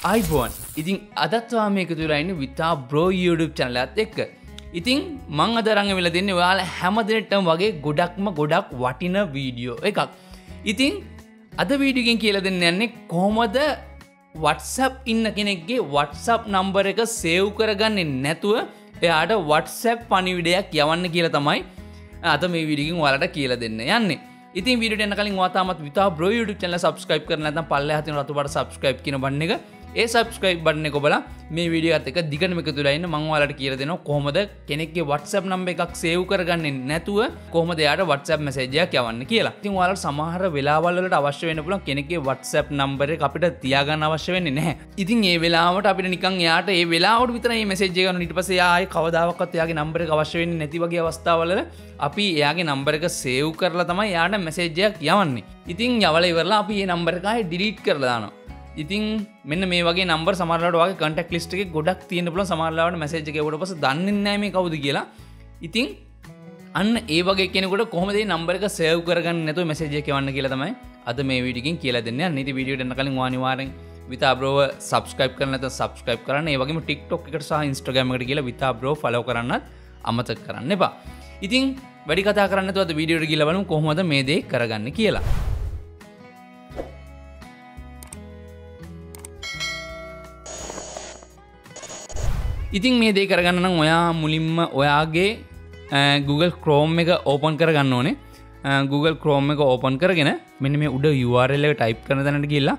iPhone. ඉතින් අදත් ඔයා මේක තුලා ඉන්නේ Vitha Bro YouTube channel එකත් එක්ක. ඉතින් මම අද අරන් වෙලා දෙන්නේ ඔයාලා හැමදෙනාටම වගේ ගොඩක් වටින වීඩියෝ එකක්. ඉතින් අද වීඩියෝ එකෙන් කියලා දෙන්න යන්නේ කොහොමද WhatsApp ඉන්න කෙනෙක්ගේ WhatsApp number එක save කරගන්නේ නැතුව එයාට WhatsApp පණිවිඩයක් යවන්න කියලා තමයි අද මේ වීඩියෝ එකෙන් ඔයාලට කියලා දෙන්න යන්නේ. ඉතින් වීඩියෝට යන්න කලින් ඔයා තාමත් Vitha Bro YouTube channel subscribe කරලා නැත්නම් පල්ලෙහා තියෙන රතු පාට subscribe කියන බටන් එක ඒ subscribe button එක ඔබලා මේ වීඩියෝ එකත් එක්ක දිගටම එකතු වෙලා ඉන්න මම ඔයාලට කියලා දෙනවා කොහොමද කෙනෙක්ගේ WhatsApp number එකක් save කරගන්නේ නැතුව කොහොමද එයාට WhatsApp message එකක් යවන්න කියලා. ඉතින් ඔයාලට සමහර වෙලාවල් වලට අවශ්‍ය වෙන්න පුළුවන් කෙනෙක්ගේ WhatsApp number එක අපිට තියාගන්න අවශ්‍ය වෙන්නේ නැහැ. ඉතින් ඒ වෙලාවට අපිට නිකන් එයාට ඒ වෙලාවට විතරයි මේ message එක ගන්න. ඊට පස්සේ එයා ආයේ කවදාවත් එයාගේ number එක අවශ්‍ය වෙන්නේ නැති වගේ අවස්ථාවල අපි එයාගේ number එක save කරලා තමයි එයාට message එකක් යවන්නේ. ඉතින් යවලා ඉවරලා අපි මේ number එක ආයේ delete කරලා දානවා. ඉතින් මෙන්න මේ වගේ නම්බර් සමහරවිට ඔයාගේ contact list එකේ ගොඩක් තියෙන්න පුළුවන්. සමහරවිට message එක එවුවට පස්සේ දන්නේ නැහැ මේ කවුද කියලා. ඉතින් අන්න ඒ වගේ කෙනෙකුට කොහොමද මේ නම්බර් එක save කරගන්න නැතුව message එක එවන්න කියලා තමයි අද මේ වීඩියෝ එකෙන් කියලා දෙන්නේ. අන්න ඉතින් වීඩියෝ එකට යන්න කලින් ඔයා අනිවාර්යෙන් Vitha Bro subscribe කරන්න නැත්නම් subscribe කරන්න. ඒ වගේම TikTok එකට සහ Instagram එකට ගිහලා Vitha Bro follow කරන්නත් අමතක කරන්න එපා. ඉතින් වැඩි කතා කරන්න නැතුව අද වීඩියෝට ගිහලා බලමු කොහොමද මේ දේ කරගන්නේ කියලා. ඉතින් මේ දේ කරගන්න නම් ඔයා මුලින්ම ඔයාගේ Google Chrome එක open කරගන්න ඕනේ. Google Chrome එක open කරගෙන මෙන්න මේ උඩ URL එක type කරන තැනට ගිහලා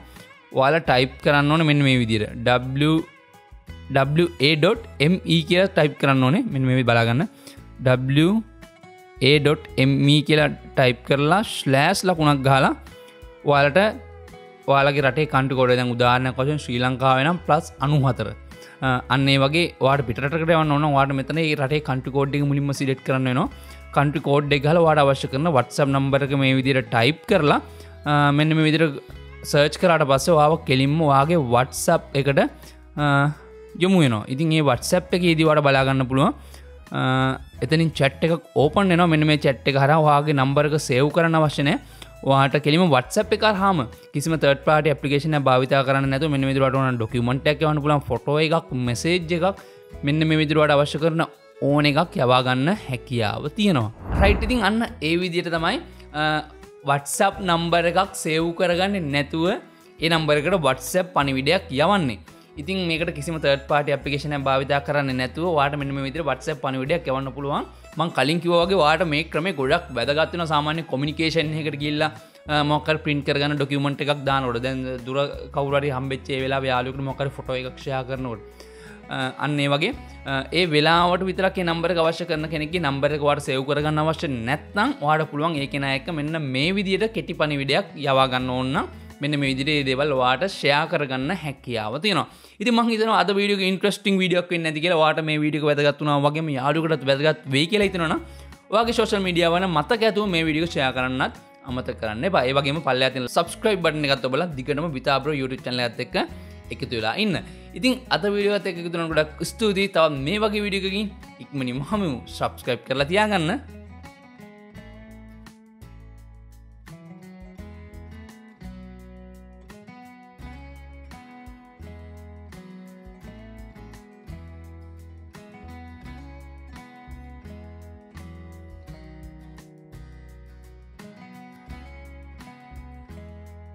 ඔයාලා type කරන්න ඕනේ මෙන්න මේ විදිහට wa.me කියලා type කරන්න ඕනේ. මෙන්න මේ බලා ගන්න. wa.me කියලා type කරලා slash ලකුණක් ගහලා ඔයාලට ඔයාලගේ රටේ country code දැන් උදාහරණයක් වශයෙන් ශ්‍රී ලංකාවේ නම් +94 අන්න ඒ වගේ ඔයාලට පිටරටකට යවන්න ඕන. ඔයාලට මෙතන මේ රටේ country code එක මුලින්ම select කරන්න වෙනවා. country code එක ගහලා ඔයාලට අවශ්‍ය කරන WhatsApp number එක මේ විදිහට type කරලා මෙන්න මේ විදිහට search කරාට පස්සේ ඔයාව කෙලින්ම ඔයාගේ WhatsApp එකට යොමු වෙනවා. ඉතින් මේ WhatsApp එකේදී ඔයාලට බලා ගන්න පුළුවන් එතනින් chat එකක් open වෙනවා. මෙන්න මේ chat එක හරහා ඔයාගේ number එක save කරන්න අවශ්‍ය නැහැ. ඔයාට කෙලිම WhatsApp එක කරාම කිසිම third party application එකක් භාවිතා කරන්න නැතුව මෙන්න මේ විදිහට ඔයාලට document එකක් යවන්න පුළුවන්, photo එකක්, message එකක් මෙන්න මේ විදිහට ඔයාලට අවශ්‍ය කරන ඕන එකක් යවා ගන්න හැකියාව තියෙනවා. right ඉතින් අන්න ඒ විදිහට තමයි WhatsApp number එකක් save කරගන්නේ නැතුව ඒ number එකට WhatsApp පණිවිඩයක් යවන්නේ. ඉතින් මේකට කිසිම third party application එකක් භාවිතා කරන්නේ නැතුව ඔයාලට මෙන්න මේ විදිහට WhatsApp පණිවිඩයක් යවන්න පුළුවන්. මම කලින් කිව්වා වගේ ඔයාලට මේ ක්‍රමේ ගොඩක් වැදගත් වෙනවා. සාමාන්‍ය communication එකකට ගිහිල්ලා මොකක් හරි print කරගන්න document එකක් දානකොට දැන් දුර කවුරු හරි හම්බෙච්ච ඒ වෙලාවේ යාළුවෙකුට මොකක් හරි photo එකක් share කරනකොට අන්න ඒ වගේ ඒ වෙලාවට විතරක් ඒ number එක අවශ්‍ය කරන කෙනෙක්ගේ number එක ඔයාලට save කරගන්න අවශ්‍ය නැත්නම් ඔයාලට පුළුවන් ඒ කෙනා එක්ක මෙන්න මේ විදිහට කෙටි පණිවිඩයක් යවා ගන්න ඕන නම් මෙන්න මේ විදිහට මේ දේවල් ඔයාලට share කරගන්න හැකියාව තියෙනවා. ඉතින් මම හිතනවා අද වීඩියෝ එක ඉන්ටරෙස්ටිං වීඩියෝ එකක් වෙන්නේ නැති කියලා. ඔයාලට මේ වීඩියෝ එක වැදගත් වුණා වගේම යාළුවෙකුටත් වැදගත් වෙයි කියලා හිතනවා නම් ඔයාගේ social media වල මතක ඇතුව මේ වීඩියෝ එක share කරන්නත් අමතක කරන්න එපා. ඒ වගේම පල්ලෙහා තියෙන subscribe button එකත් ඔබලා දිගටම Vitha Bro YouTube channel එකත් එක්ක එකතු වෙලා ඉන්න. ඉතින් අද වීඩියෝ එකත් එක්ක එකතු වෙනකොට ගොඩක් ස්තුතියි. තවත් මේ වගේ වීඩියෝ එකකින් ඉක්මනින්ම හමුවෙමු. subscribe කරලා තියාගන්න.